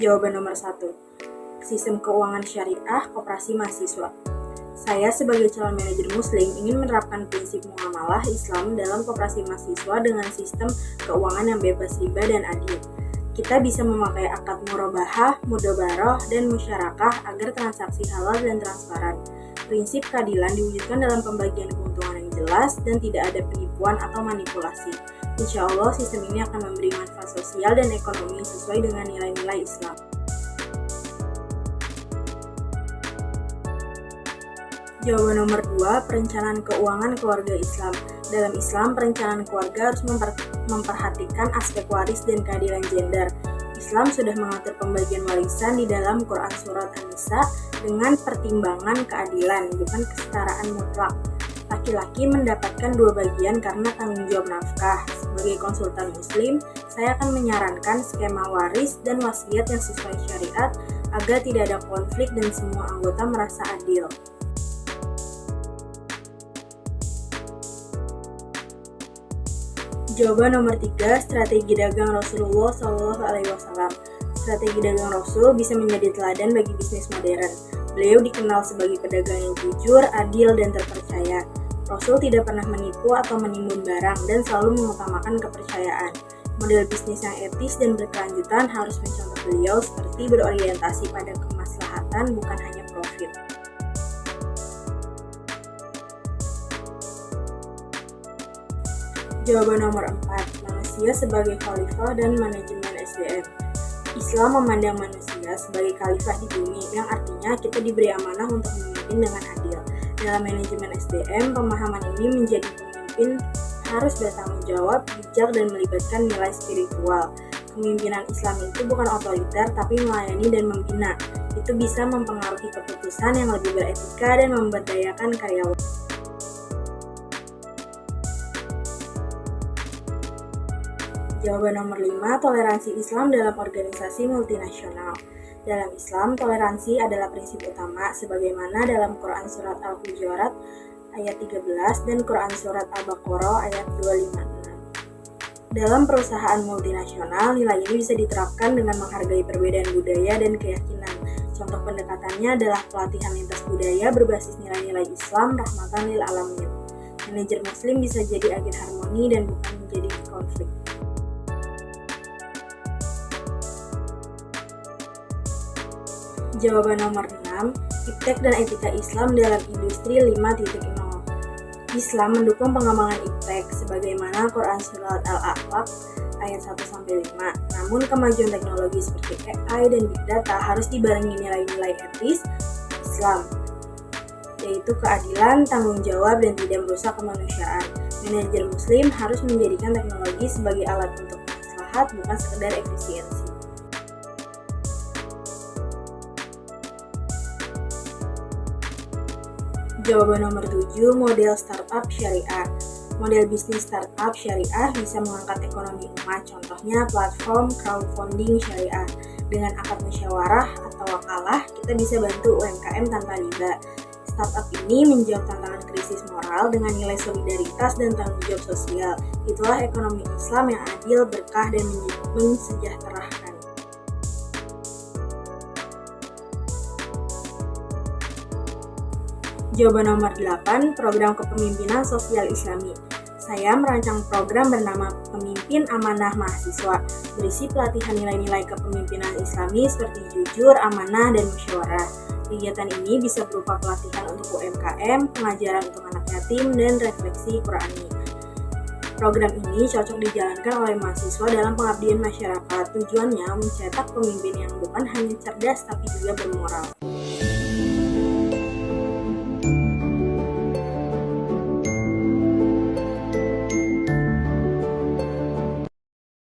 Jawaban nomor 1. Sistem keuangan syariah koperasi mahasiswa. Saya sebagai calon manajer muslim ingin menerapkan prinsip muamalah Islam dalam koperasi mahasiswa dengan sistem keuangan yang bebas riba dan adil. Kita bisa memakai akad murabahah, mudabaroh, dan musyarakah agar transaksi halal dan transparan. Prinsip keadilan diwujudkan dalam pembagian keuntungan yang jelas dan tidak ada penipuan atau manipulasi. Insya Allah sistem ini akan memberi manfaat sosial dan ekonomi sesuai dengan nilai-nilai Islam. Jawaban nomor 2, perencanaan keuangan keluarga Islam. Dalam Islam, perencanaan keluarga harus memperhatikan aspek waris dan keadilan gender. Islam sudah mengatur pembagian warisan di dalam Quran Surat An-Nisa dengan pertimbangan keadilan, bukan kesetaraan mutlak. Laki-laki mendapatkan 2 bagian karena tanggung jawab nafkah. Sebagai konsultan muslim, saya akan menyarankan skema waris dan wasiat yang sesuai syariat agar tidak ada konflik dan semua anggota merasa adil. Jawaban nomor 3, strategi dagang Rasulullah SAW. Strategi dagang Rasul bisa menjadi teladan bagi bisnis modern. Beliau dikenal sebagai pedagang yang jujur, adil, dan terpercaya. Rasul tidak pernah menipu atau menimbun barang dan selalu mengutamakan kepercayaan. Model bisnis yang etis dan berkelanjutan harus mencontoh beliau seperti berorientasi pada kemaslahatan bukan hanya profit. Jawaban nomor 4, manusia sebagai khalifah dan manajemen SDM. Islam memandang manusia sebagai khalifah di bumi, yang artinya kita diberi amanah untuk memimpin dengan adil. Dalam manajemen SDM, pemahaman ini menjadi pemimpin harus bertanggung jawab, bijak, dan melibatkan nilai spiritual. Kepemimpinan Islam itu bukan otoriter, tapi melayani dan membina. Itu bisa mempengaruhi keputusan yang lebih beretika dan memberdayakan karyawan. Jawaban nomor 5, toleransi Islam dalam organisasi multinasional. Dalam Islam, toleransi adalah prinsip utama sebagaimana dalam Quran Surat Al-Hujurat ayat 13 dan Quran Surat Al-Baqarah ayat 256. Dalam perusahaan multinasional, nilai ini bisa diterapkan dengan menghargai perbedaan budaya dan keyakinan. Contoh pendekatannya adalah pelatihan lintas budaya berbasis nilai-nilai Islam rahmatan lil alamin. Manajer muslim bisa jadi agen harmoni dan bukan menjadi konflik. Jawaban nomor 6, iptek dan etika Islam dalam industri 5.0. Islam mendukung pengembangan iptek sebagaimana Quran Surat Al-A'raf ayat 1-5. Namun kemajuan teknologi seperti AI dan Big Data harus dibarengi nilai-nilai etis Islam, yaitu keadilan, tanggung jawab, dan tidak merusak kemanusiaan. Manajer muslim harus menjadikan teknologi sebagai alat untuk maslahat, bukan sekedar efisiensi. Jawaban nomor 7, model startup syariah. Model bisnis startup syariah bisa mengangkat ekonomi umat, contohnya platform crowdfunding syariah. Dengan akad musyawarah atau wakalah, kita bisa bantu UMKM tanpa riba. Startup ini menjawab tantangan krisis moral dengan nilai solidaritas dan tanggung jawab sosial. Itulah ekonomi Islam yang adil, berkah, dan mensejahterakan. Jawaban nomor 8, program kepemimpinan sosial Islami. Saya merancang program bernama Pemimpin Amanah Mahasiswa, berisi pelatihan nilai-nilai kepemimpinan Islami seperti jujur, amanah, dan musyawarah. Kegiatan ini bisa berupa pelatihan untuk UMKM, pengajaran untuk anak yatim, dan refleksi Qurani. Program ini cocok dijalankan oleh mahasiswa dalam pengabdian masyarakat. Tujuannya mencetak pemimpin yang bukan hanya cerdas tapi juga bermoral.